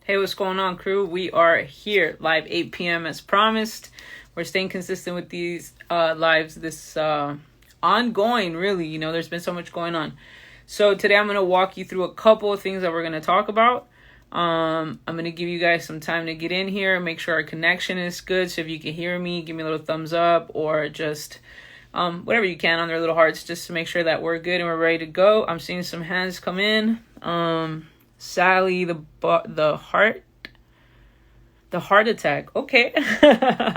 Hey, what's going on, crew? We are here live 8 p.m. as promised. We're staying consistent with these lives, this ongoing, really. There's been so much going on. So today I'm going to walk you through a couple of things that we're going to talk about. I'm going to give you guys some time to get in here, make sure our connection is good. So if you can hear me, give me a little thumbs up or just whatever you can on their little hearts, just to make sure that we're good and we're ready to go. I'm seeing some hands come in. Sally, the heart attack. Okay.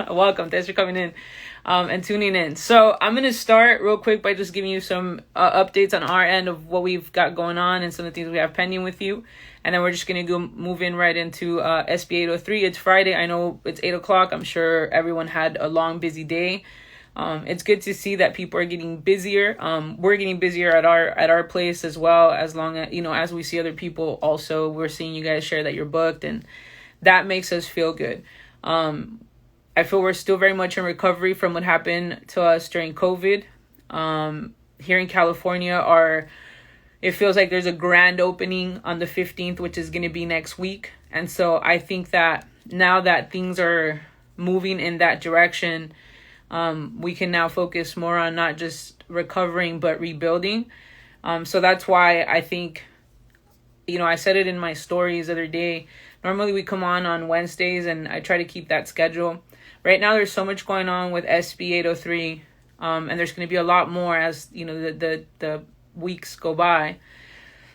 Welcome. Thanks for coming in and tuning in. So I'm going to start real quick by just giving you some updates on our end of what we've got going on and some of the things we have pending with you. And then we're just going to move in right into SB 803. It's Friday. I know it's 8 o'clock. I'm sure everyone had a long, busy day. It's good to see that people are getting busier. We're getting busier at our place as well, as long as, as we see other people also, we're seeing you guys share that you're booked, and that makes us feel good. I feel we're still very much in recovery from what happened to us during COVID. Here in California, it feels like there's a grand opening on the 15th, which is going to be next week. And so I think that now that things are moving in that direction, we can now focus more on not just recovering, but rebuilding. So that's why I think, I said it in my stories the other day. Normally we come on Wednesdays, and I try to keep that schedule. Right now there's so much going on with SB 803, and there's going to be a lot more as, the weeks go by.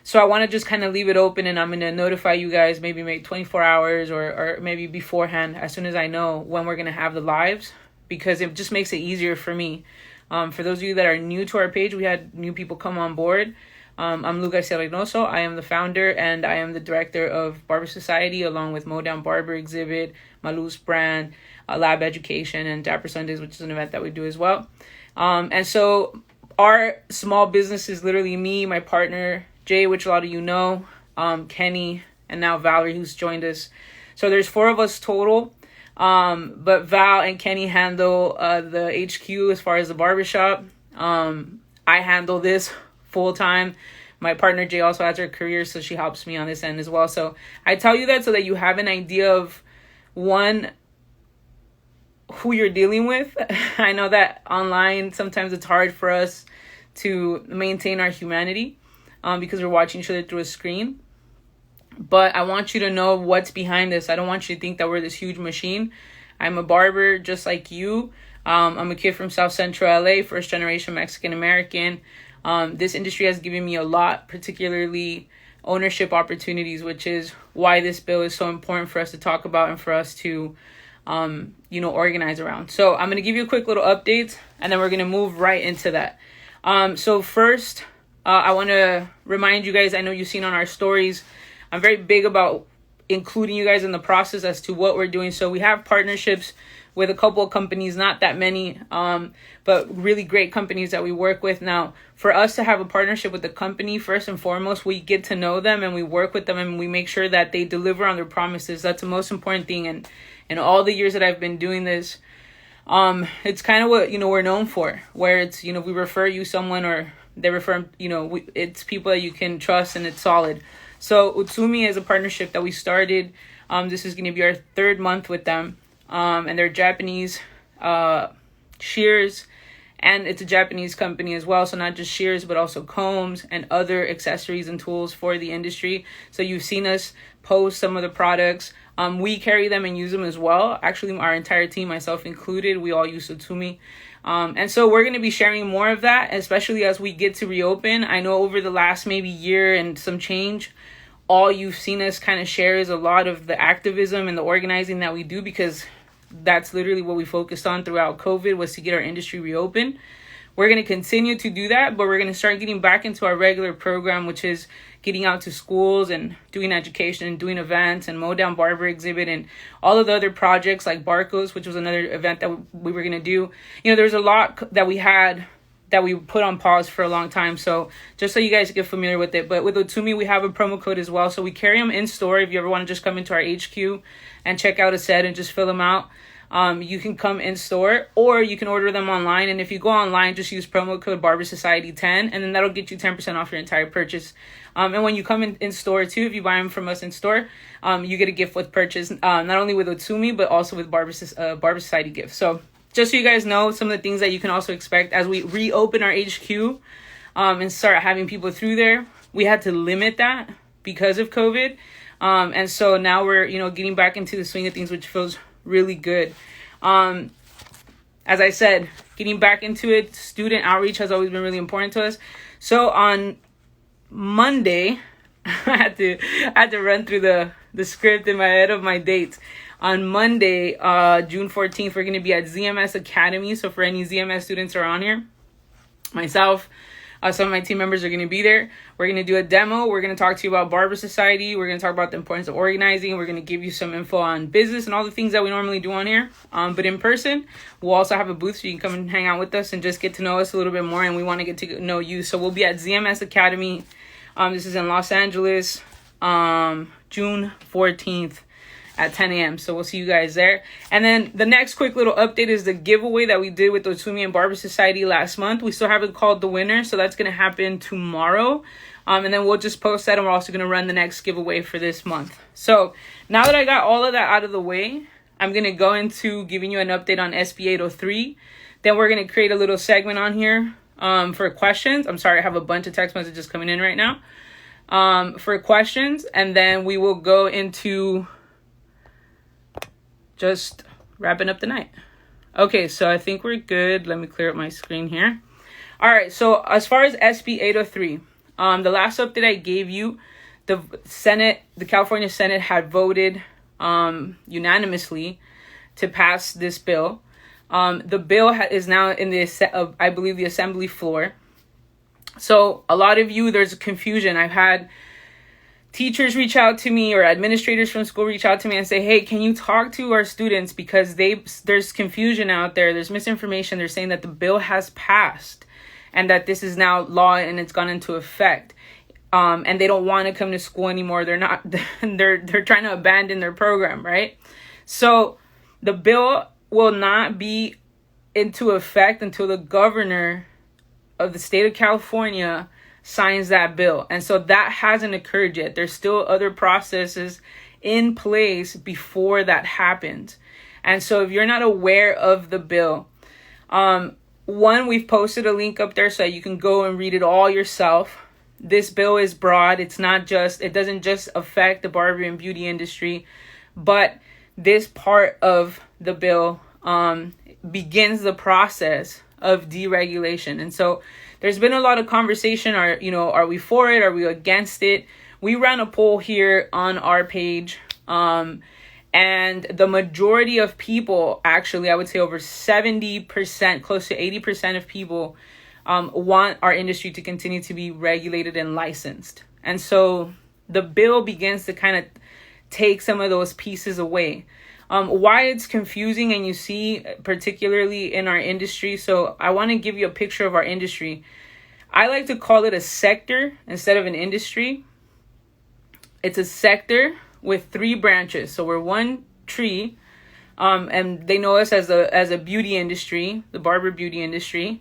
So I want to just kind of leave it open, and I'm going to notify you guys maybe 24 hours or maybe beforehand, as soon as I know when we're going to have the lives, because it just makes it easier for me. For those of you that are new to our page, we had new people come on board. I'm Loui Reynoso. I am the founder and I am the director of Barber Society, along with Modown Barber Exhibit, Malu's brand, Lab Education, and Dapper Sundays, which is an event that we do as well. And so our small business is literally me, my partner, Jay, which a lot of you know, Kenny, and now Valerie, who's joined us. So there's 4 of us total. But Val and Kenny handle the HQ as far as the barbershop. I handle this full time. My partner Jay also has her career, so she helps me on this end as well. So I tell you that so that you have an idea of, one, who you're dealing with. I know that online sometimes it's hard for us to maintain our humanity because we're watching each other through a screen. But I want you to know what's behind this. I don't want you to think that we're this huge machine. I'm a barber just like you. I'm a kid from South Central LA, first generation Mexican American. This industry has given me a lot, particularly ownership opportunities, which is why this bill is so important for us to talk about and for us to, organize around. So I'm going to give you a quick little update, and then we're going to move right into that. So first, I want to remind you guys, I know you've seen on our stories, I'm very big about including you guys in the process as to what we're doing. So we have partnerships with a couple of companies, not that many, but really great companies that we work with. Now, for us to have a partnership with the company, first and foremost, we get to know them and we work with them and we make sure that they deliver on their promises. That's the most important thing. And in all the years that I've been doing this, it's kind of what, we're known for, where it's, we refer you someone or they refer, it's people that you can trust and it's solid. So Utsumi is a partnership that we started. This is going to be our 3rd month with them. And they're Japanese shears, and it's a Japanese company as well. So not just shears, but also combs and other accessories and tools for the industry. So you've seen us post some of the products. We carry them and use them as well. Actually, our entire team, myself included, we all use Utsumi. And so we're going to be sharing more of that, especially as we get to reopen. I know over the last maybe year and some change, all you've seen us kind of share is a lot of the activism and the organizing that we do, because that's literally what we focused on throughout COVID, was to get our industry reopened. We're going to continue to do that, but we're going to start getting back into our regular program, which is getting out to schools and doing education and doing events and Modown Barber Exhibit and all of the other projects like Barcos, which was another event that we were going to do. There's a lot that we had that we put on pause for a long time. So just so you guys get familiar with it. But with Utsumi, we have a promo code as well. So we carry them in store if you ever want to just come into our HQ and check out a set and just fill them out. you can come in store, or you can order them online. And if you go online, just use promo code Barber Society 10, and then that'll get you 10% off your entire purchase. And when you come in store too, if you buy them from us in store, you get a gift with purchase, not only with Otsumi, but also with Barber Society gifts. So just so you guys know, some of the things that you can also expect as we reopen our HQ and start having people through there. We had to limit that because of COVID. And so now we're, getting back into the swing of things, which feels really good. As I said, getting back into it, student outreach has always been really important to us. So on Monday, I had to run through the script in my head of my dates. On Monday, June 14th, we're going to be at ZMS Academy. So for any ZMS students who are on here, myself, some of my team members are going to be there. We're going to do a demo. We're going to talk to you about Barber Society. We're going to talk about the importance of organizing. We're going to give you some info on business and all the things that we normally do on here. But in person, we'll also have a booth so you can come and hang out with us and just get to know us a little bit more. And we want to get to know you. So we'll be at ZMS Academy. This is in Los Angeles, June 14th. At 10 a.m. So we'll see you guys there. And then the next quick little update is the giveaway that we did with Otsumi and Barber Society last month. We still haven't called the winner, so that's going to happen tomorrow. And then we'll just post that, and we're also going to run the next giveaway for this month. So now that I got all of that out of the way, I'm going to go into giving you an update on SB 803. Then we're going to create a little segment on here for questions. I'm sorry, I have a bunch of text messages coming in right now for questions. And then we will go into just wrapping up the night. Okay, so I think we're good. Let me clear up my screen here. All right, so as far as SB 803, the last update I gave you, the California Senate had voted unanimously to pass this bill. The bill is now in I believe the assembly floor. So a lot of you, there's confusion. I've had teachers reach out to me, or administrators from school reach out to me and say, hey, can you talk to our students, because there's confusion out there, there's misinformation. They're saying that the bill has passed and that this is now law and it's gone into effect, and they don't want to come to school anymore. They're trying to abandon their program, right? So the bill will not be into effect until the governor of the state of California signs that bill. And so that hasn't occurred yet. There's still other processes in place before that happens. And so if you're not aware of the bill, one, we've posted a link up there so that you can go and read it all yourself. This bill is broad. It doesn't just affect the barber and beauty industry, but this part of the bill begins the process of deregulation. And so there's been a lot of conversation. Are we for it? Are we against it? We ran a poll here on our page, and the majority of people, actually, I would say over 70%, close to 80% of people want our industry to continue to be regulated and licensed. And so the bill begins to kind of take some of those pieces away. Why it's confusing, and you see particularly in our industry. So I want to give you a picture of our industry. I like to call it a sector instead of an industry. It's a sector with 3 branches. So we're one tree, and they know us as a beauty industry, the barber beauty industry.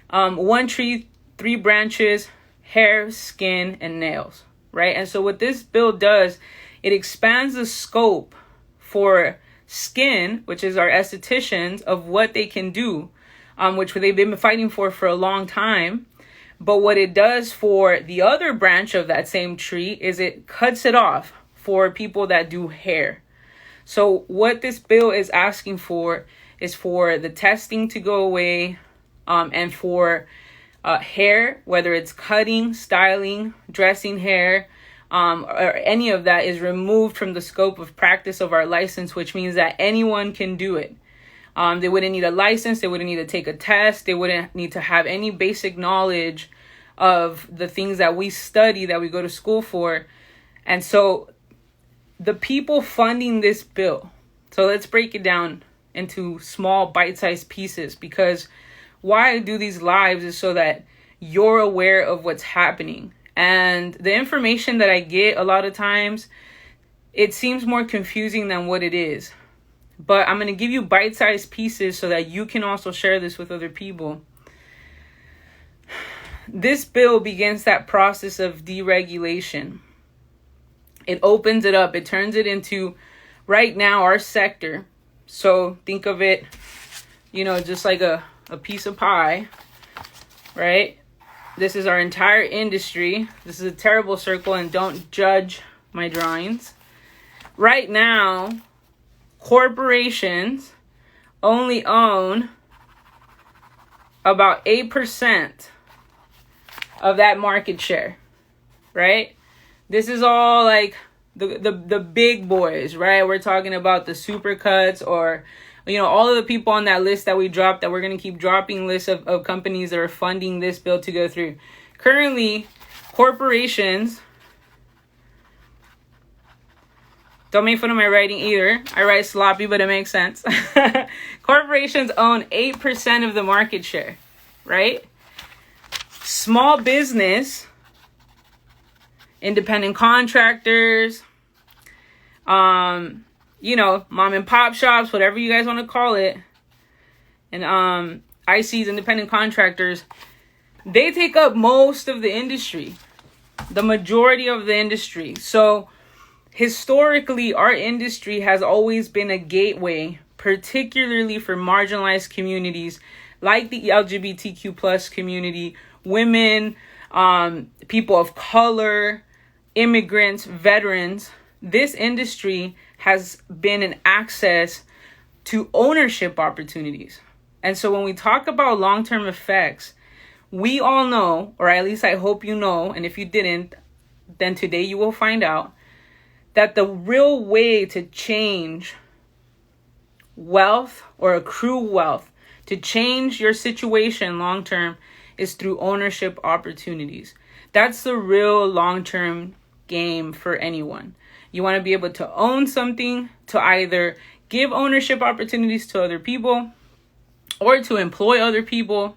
One tree, 3 branches, hair, skin, and nails, right? And so what this bill does, it expands the scope for skin, which is our estheticians, of what they can do, which they've been fighting for a long time. But what it does for the other branch of that same tree is it cuts it off for people that do hair. So what this bill is asking for is for the testing to go away, and for hair, whether it's cutting, styling, dressing hair, or any of that, is removed from the scope of practice of our license, which means that anyone can do it. They wouldn't need a license. They wouldn't need to take a test. They wouldn't need to have any basic knowledge of the things that we study, that we go to school for. And so the people funding this bill, so let's break it down into small bite-sized pieces, because why I do these lives is so that you're aware of what's happening. And the information that I get, a lot of times, it seems more confusing than what it is. but I'm going to give you bite-sized pieces so that you can also share this with other people. This bill begins that process of deregulation. It opens it up. It turns it into, right now, our sector. So think of it, just like a piece of pie, right? This is our entire industry. This is a terrible circle, and don't judge my drawings. Right now, corporations only own about 8% of that market share, right? This is all like the big boys, right? We're talking about the supercuts, or all of the people on that list that we dropped, that we're going to keep dropping lists of companies that are funding this bill to go through. Currently, corporations, don't make fun of my writing either. I write sloppy, but it makes sense. Corporations own 8% of the market share, right? Small business, independent contractors, mom and pop shops, whatever you guys want to call it, and ICs, independent contractors, they take up most of the industry, the majority of the industry. So historically, our industry has always been a gateway, particularly for marginalized communities like the LGBTQ plus community, women, people of color, immigrants, veterans. This industry has been an access to ownership opportunities. And so when we talk about long-term effects, we all know, or at least I hope you know, and if you didn't, then today you will find out, that the real way to change wealth or accrue wealth, to change your situation long-term, is through ownership opportunities. That's the real long-term game for anyone. You want to be able to own something, to either give ownership opportunities to other people or to employ other people,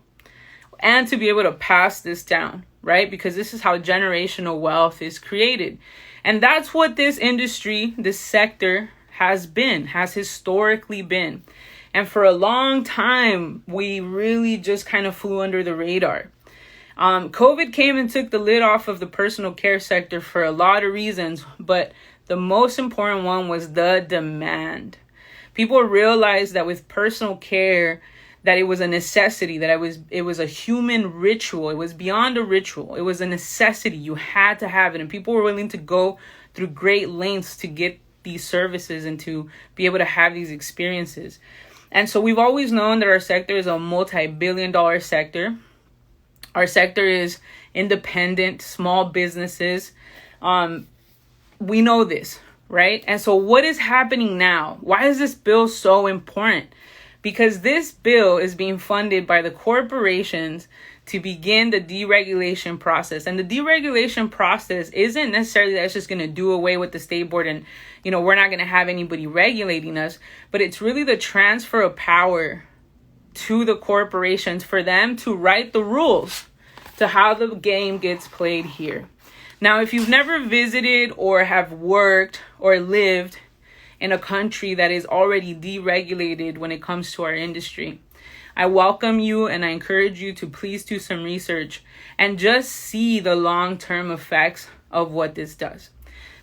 and to be able to pass this down, right? Because this is how generational wealth is created. And that's what this industry, this sector has historically been. And for a long time, we really just kind of flew under the radar. COVID came and took the lid off of the personal care sector for a lot of reasons, but the most important one was the demand. People realized that with personal care, that it was a necessity, that it was a human ritual. It was beyond a ritual. It was a necessity. You had to have it. And people were willing to go through great lengths to get these services and to be able to have these experiences. And so we've always known that our sector is a multi-billion-dollar sector. Our sector is independent, small businesses. We know this, right? And so what is happening now? Why is this bill so important? Because this bill is being funded by the corporations to begin the deregulation process. And the deregulation process isn't necessarily that it's just going to do away with the state board and, we're not going to have anybody regulating us, but it's really the transfer of power to the corporations for them to write the rules to how the game gets played here. Now, if you've never visited or have worked or lived in a country that is already deregulated when it comes to our industry, I welcome you and I encourage you to please do some research and just see the long-term effects of what this does.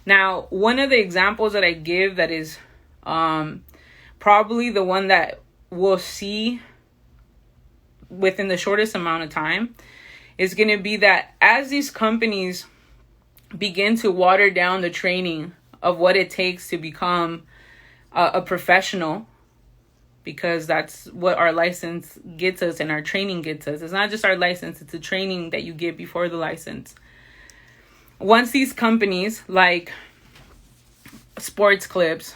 Now, one of the examples that I give that is probably the one that we'll see within the shortest amount of time is going to be that as these companies begin to water down the training of what it takes to become a professional, because that's what our license gets us and our training gets us. It's not just our license, it's the training that you get before the license. Once these companies like Sports Clips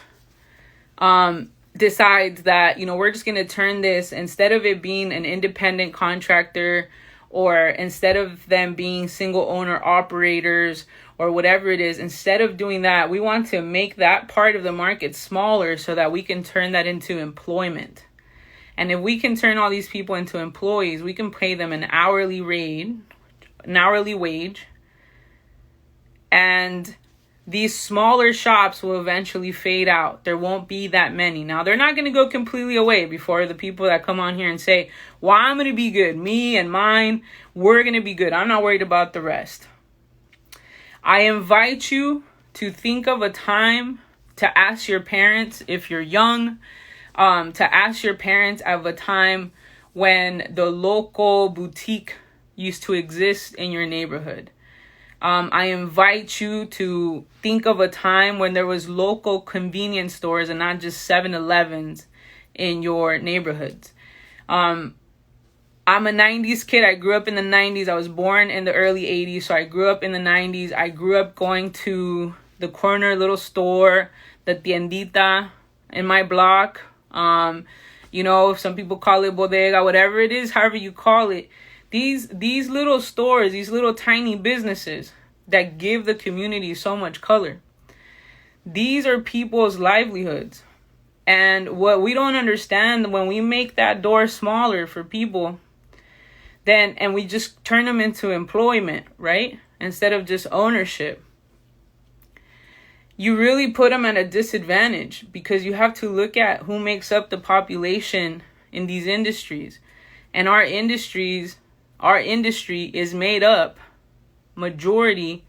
decides that, we're just going to turn this, instead of it being an independent contractor, or instead of them being single owner operators or whatever it is, instead of doing that, we want to make that part of the market smaller so that we can turn that into employment. And if we can turn all these people into employees, we can pay them an hourly wage, and these smaller shops will eventually fade out. There won't be that many. Now, they're not going to go completely away before the people that come on here and say, well, I'm going to be good. Me and mine, we're going to be good. I'm not worried about the rest. I invite you to think of a time to ask your parents, if you're young, to ask your parents of a time when the local boutique used to exist in your neighborhood. I invite you to think of a time when there was local convenience stores and not just 7-Elevens in your neighborhoods. I'm a 90s kid. I grew up in the 90s. I was born in the early 80s, so I grew up in the 90s. I grew up going to the corner little store, the tiendita in my block. Some people call it bodega, whatever it is, however you call it. These little stores, these little tiny businesses that give the community so much color. These are people's livelihoods. And what we don't understand, when we make that door smaller for people, and we just turn them into employment, right? Instead of just ownership. You really put them at a disadvantage, because you have to look at who makes up the population in these industries. And our industry is made up majority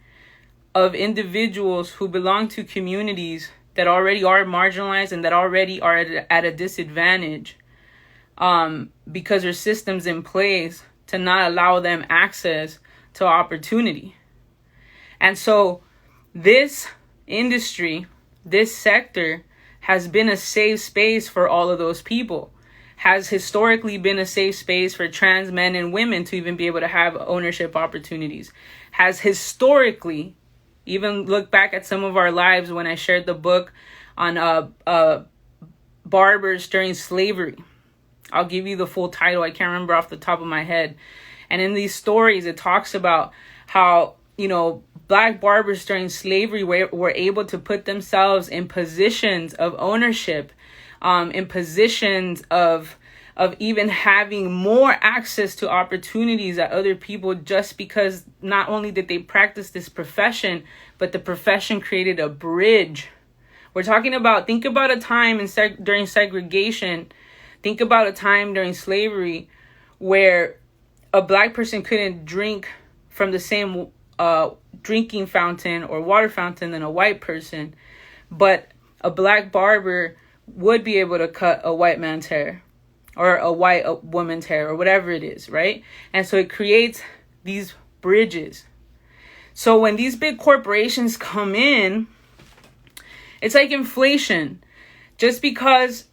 of individuals who belong to communities that already are marginalized and that already are at a disadvantage, because there's systems in place to not allow them access to opportunity. And so this industry, this sector, has been a safe space for all of those people, has historically been a safe space for trans men and women to even be able to have ownership opportunities, has historically, even look back at some of our lives when I shared the book on barbers during slavery. I'll give you the full title. I can't remember off the top of my head. And in these stories, it talks about how, Black barbers during slavery were able to put themselves in positions of ownership, in positions of even having more access to opportunities that other people, just because not only did they practice this profession, but the profession created a bridge. We're talking about, think about a time during segregation, think about a time during slavery where a Black person couldn't drink from the same drinking fountain or water fountain than a white person, but a Black barber would be able to cut a white man's hair or a white woman's hair or whatever it is, right? And so it creates these bridges. So when these big corporations come in, it's like inflation. Just because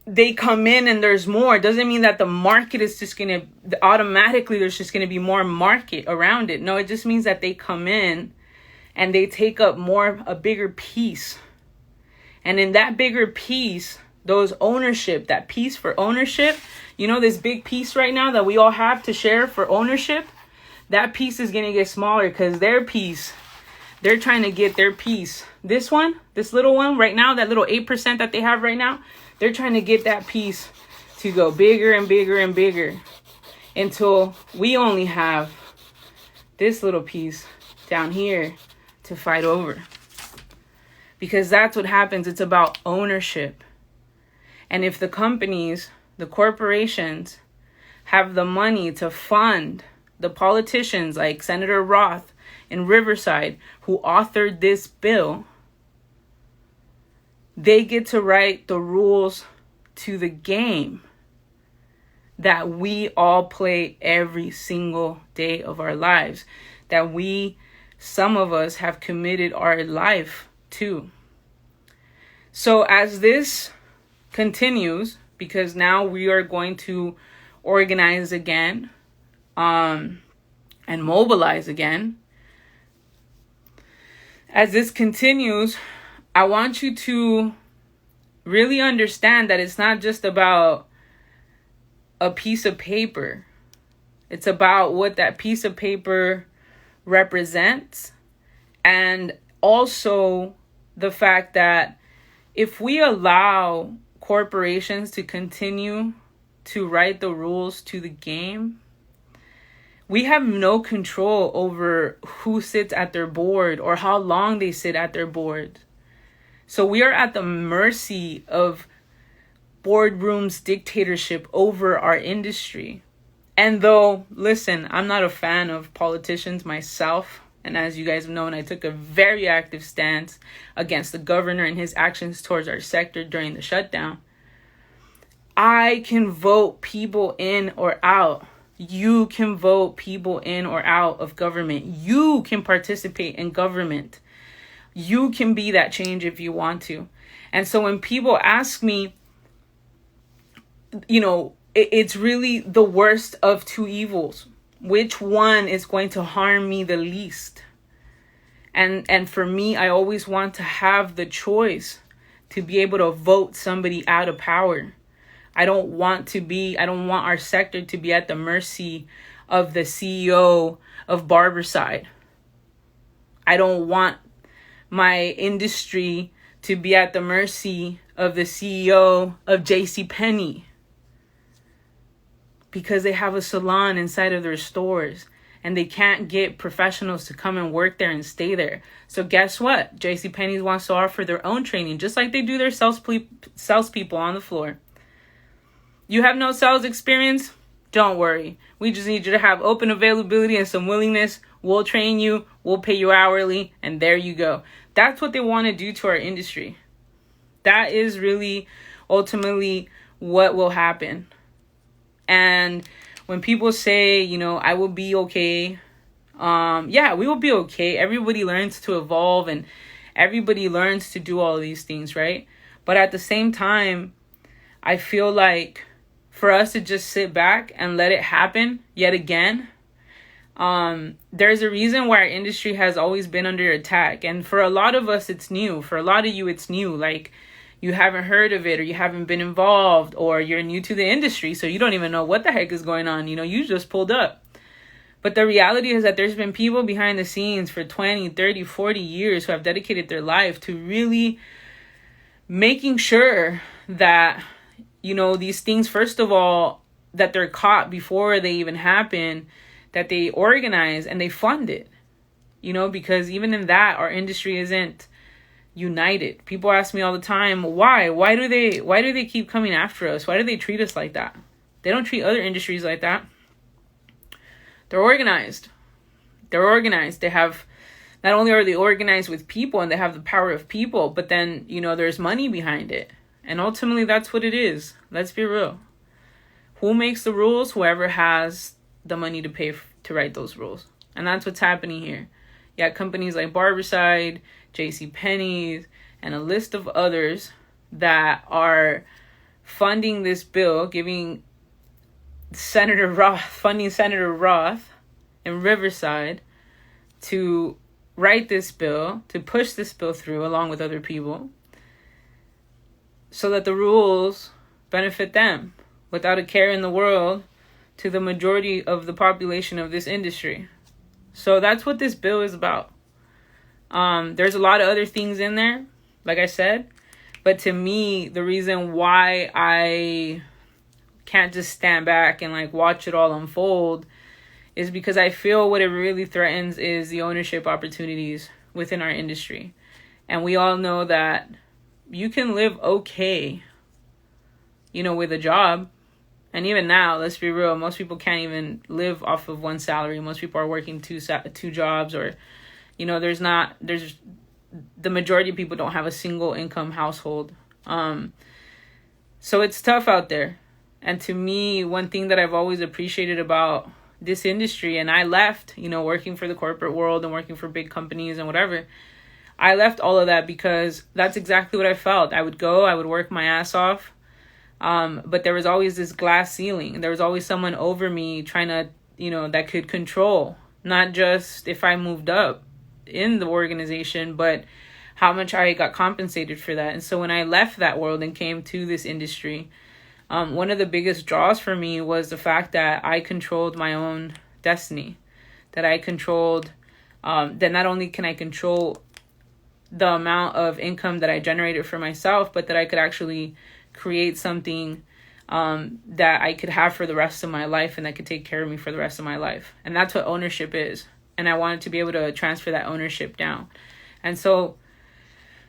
they come in and there's more doesn't mean that the market is just going to automatically, there's just going to be more market around it. No, it just means that they come in and they take up a bigger piece. And in that bigger piece, that piece for ownership, this big piece right now that we all have to share for ownership, that piece is going to get smaller because they're trying to get their piece. This little one right now, that little 8% that they have right now, they're trying to get that piece to go bigger and bigger and bigger until we only have this little piece down here to fight over. Because that's what happens. It's about ownership. And if the companies, the corporations, have the money to fund the politicians like Senator Roth in Riverside, who authored this bill, they get to write the rules to the game that we all play every single day of our lives, that some of us have committed our life to. So as this continues, because now we are going to organize again, and mobilize again. As this continues, I want you to really understand that it's not just about a piece of paper. It's about what that piece of paper represents, and also the fact that if we allow corporations to continue to write the rules to the game, We have no control over who sits at their board or how long they sit at their board. So we are at the mercy of boardrooms dictatorship over our industry. And though, listen, I'm not a fan of politicians myself, and as you guys have known, I took a very active stance against the governor and his actions towards our sector during the shutdown. I can vote people in or out. You can vote people in or out of government. You can participate in government. You can be that change if you want to. And so when people ask me, it's really the worst of two evils. Which one is going to harm me the least? And for me, I always want to have the choice to be able to vote somebody out of power. I don't want our sector to be at the mercy of the CEO of Riverside. I don't want my industry to be at the mercy of the CEO of JCPenney, because they have a salon inside of their stores and they can't get professionals to come and work there and stay there. So guess what? JCPenney wants to offer their own training, just like they do their salespeople on the floor. You have no sales experience? Don't worry. We just need you to have open availability and some willingness. We'll train you. We'll pay you hourly. And there you go. That's what they want to do to our industry. That is really ultimately what will happen. And when people say, I will be okay. Yeah, we will be okay. Everybody learns to evolve and everybody learns to do all of these things, right? But at the same time, I feel like for us to just sit back and let it happen yet again, there's a reason why our industry has always been under attack. And for a lot of us, it's new. For a lot of you, it's new. Like, you haven't heard of it, or you haven't been involved, or you're new to the industry, so you don't even know what the heck is going on. You just pulled up. But the reality is that there's been people behind the scenes for 20, 30, 40 years who have dedicated their life to really making sure that these things, first of all, that they're caught before they even happen, that they organize and they fund it, because even in that, our industry isn't united. People ask me all the time, why do they keep coming after us? Why do they treat us like that? They don't treat other industries like that. They're organized. They have, not only are they organized with people and they have the power of people, but then, there's money behind it. And ultimately, that's what it is. Let's be real. Who makes the rules? Whoever has the money to pay to write those rules. And that's what's happening here. You got companies like Riverside, JCPenney, and a list of others that are funding this bill, giving funding Senator Roth in Riverside to write this bill, to push this bill through along with other people, so that the rules benefit them without a care in the world to the majority of the population of this industry. So that's what this bill is about. There's a lot of other things in there, like I said, but to me, the reason why I can't just stand back and watch it all unfold is because I feel what it really threatens is the ownership opportunities within our industry. And we all know that you can live okay, with a job. And even now, let's be real, most people can't even live off of one salary. Most people are working two jobs, or, there's the majority of people don't have a single income household. So it's tough out there. And to me, one thing that I've always appreciated about this industry, and I left, working for the corporate world and working for big companies and whatever, I left all of that because that's exactly what I felt. I would work my ass off. But there was always this glass ceiling. There was always someone over me trying to, that could control, not just if I moved up in the organization, but how much I got compensated for that. And so when I left that world and came to this industry, one of the biggest draws for me was the fact that I controlled my own destiny, that I controlled, that not only can I control the amount of income that I generated for myself, but that I could actually create something that I could have for the rest of my life and that could take care of me for the rest of my life. And that's what ownership is. And I wanted to be able to transfer that ownership down. And so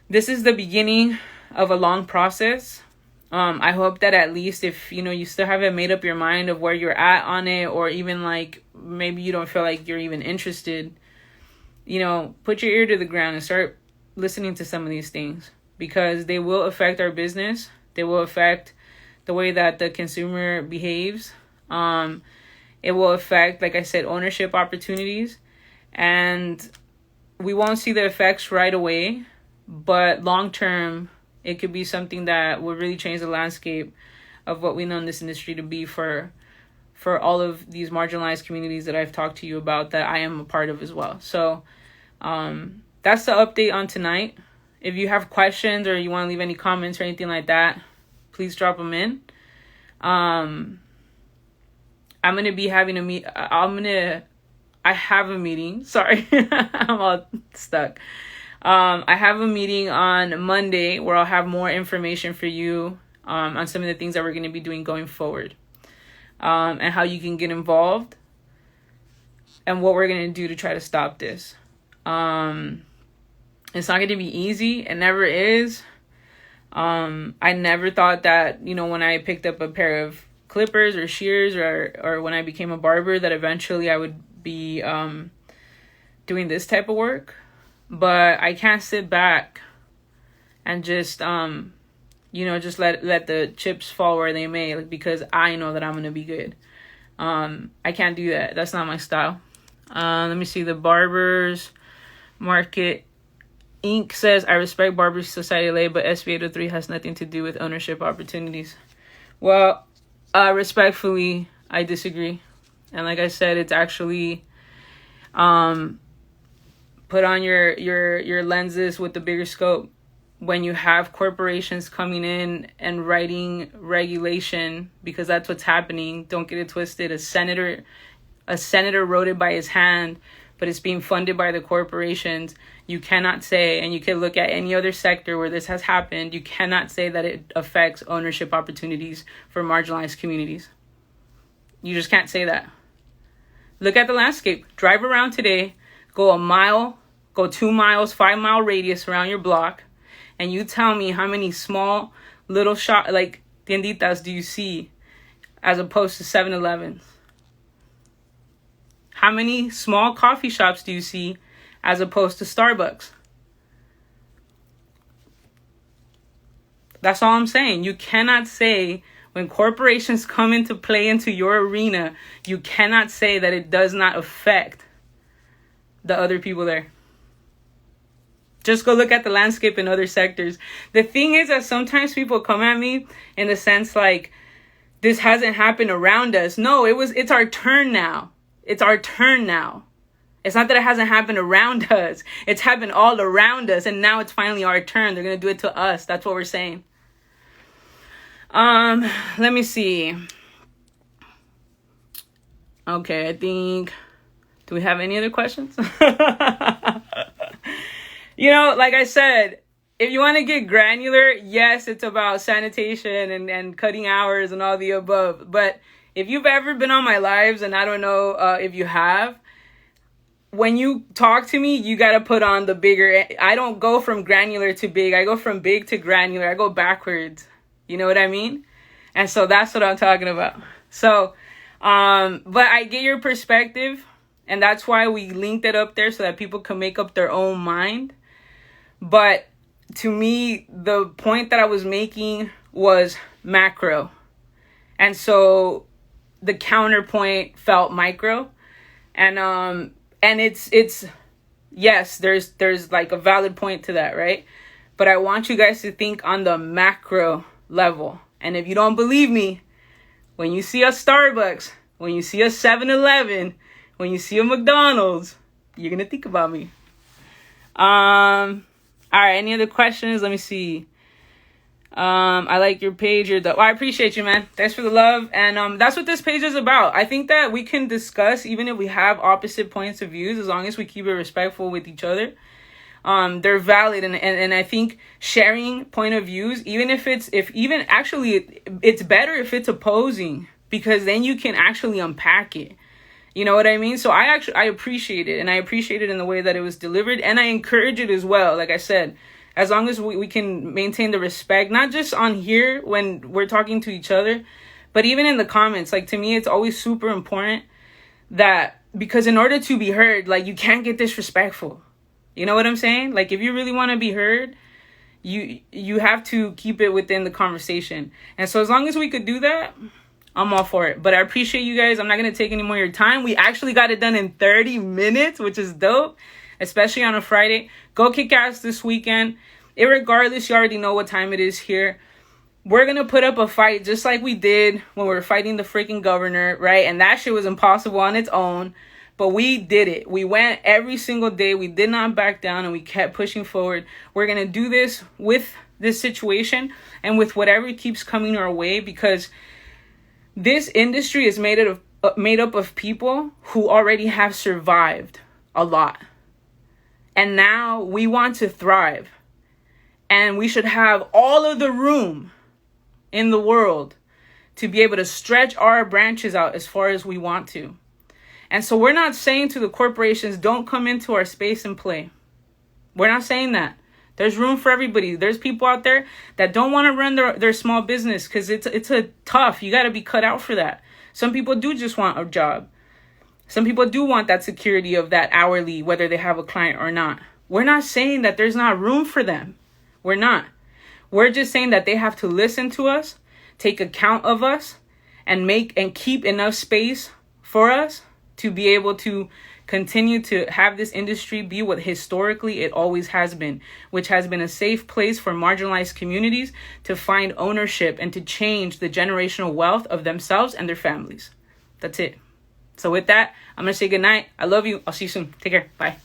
this is the beginning of a long process. I hope that at least if, you still haven't made up your mind of where you're at on it, or even like maybe you don't feel like you're even interested, put your ear to the ground and start listening to some of these things, because they will affect our business. They will affect the way that the consumer behaves. It will affect, like I said, ownership opportunities. And we won't see the effects right away, but long term, it could be something that will really change the landscape of what we know in this industry to be for all of these marginalized communities that I've talked to you about, that I am a part of as well. So that's the update on tonight. If you have questions or you want to leave any comments or anything like that, please drop them in. I'm going to be having I have a meeting. Sorry, I'm all stuck. I have a meeting on Monday where I'll have more information for you on some of the things that we're going to be doing going forward, and how you can get involved and what we're going to do to try to stop this. It's not going to be easy. It never is. I never thought that, when I picked up a pair of clippers or shears or when I became a barber, that eventually I would be doing this type of work. But I can't sit back and just, just let the chips fall where they may, because I know that I'm going to be good. I can't do that. That's not my style. Let me see. The Barbers Market Inc. says, I respect Barbers Society LA, but SB 803 has nothing to do with ownership opportunities. Well, respectfully, I disagree. And like I said, it's actually... put on your lenses with the bigger scope. When you have corporations coming in and writing regulation, because that's what's happening. Don't get it twisted. A senator wrote it by his hand, but it's being funded by the corporations. You cannot say, and you can look at any other sector where this has happened, you cannot say that it affects ownership opportunities for marginalized communities. You just can't say that. Look at the landscape. Drive around today. Go a mile, go 2 miles, 5 mile radius around your block, and you tell me how many small little shop like tienditas do you see as opposed to 7-Elevens? How many small coffee shops do you see as opposed to Starbucks? That's all I'm saying. You cannot say, when corporations come into play into your arena, you cannot say that it does not affect the other people there. Just go look at the landscape in other sectors. The thing is that sometimes people come at me in the sense like, this hasn't happened around us. No, it's our turn now. It's our turn now. It's not that it hasn't happened around us. It's happened all around us, and now it's finally our turn. They're going to do it to us. That's what we're saying. Let me see. Okay, I think... Do we have any other questions? Like I said, if you want to get granular, yes, it's about sanitation and cutting hours and all the above. But if you've ever been on my lives, and I don't know if you have, when you talk to me, you got to put on the bigger. I don't go from granular to big. I go from big to granular. I go backwards. You know what I mean? And so that's what I'm talking about. So, but I get your perspective. And that's why we linked it up there so that people can make up their own mind. But to me, the point that I was making was macro. And so the counterpoint felt micro. And it's yes, there's like a valid point to that, right? But I want you guys to think on the macro level. And if you don't believe me, when you see a Starbucks, when you see a 7-Eleven, when you see a McDonald's, you're going to think about me. All right, any other questions? Let me see. I like your page. I appreciate you, man. Thanks for the love. And that's what this page is about. I think that we can discuss, even if we have opposite points of views, as long as we keep it respectful with each other. they're valid, and I think sharing point of views, even if it's better if it's opposing, because then you can actually unpack it. You know what I mean? So I appreciate it, and I appreciate it in the way that it was delivered, and I encourage it as well. Like I said, as long as we can maintain the respect, not just on here when we're talking to each other, but even in the comments. Like, to me, it's always super important that, because in order to be heard, like, you can't get disrespectful. You know what I'm saying? Like, if you really want to be heard, you have to keep it within the conversation. And so as long as we could do that, I'm all for it. But I appreciate you guys. I'm not going to take any more of your time. We actually got it done in 30 minutes, which is dope, especially on a Friday. Go kick ass this weekend. Irregardless, you already know what time it is here. We're going to put up a fight just like we did when we were fighting the freaking governor, right? And that shit was impossible on its own. But we did it. We went every single day. We did not back down, and we kept pushing forward. We're going to do this with this situation and with whatever keeps coming our way, because this industry is made up of people who already have survived a lot. And now we want to thrive. And we should have all of the room in the world to be able to stretch our branches out as far as we want to. And so we're not saying to the corporations, don't come into our space and play. We're not saying that. There's room for everybody. There's people out there that don't want to run their small business because it's a tough. You got to be cut out for that. Some people do just want a job. Some people do want that security of that hourly, whether they have a client or not. We're not saying that there's not room for them. We're not. We're just saying that they have to listen to us, take account of us, and keep enough space for us to be able to continue to have this industry be what historically it always has been, which has been a safe place for marginalized communities to find ownership and to change the generational wealth of themselves and their families. That's it. So with that, I'm going to say goodnight. I love you. I'll see you soon. Take care. Bye.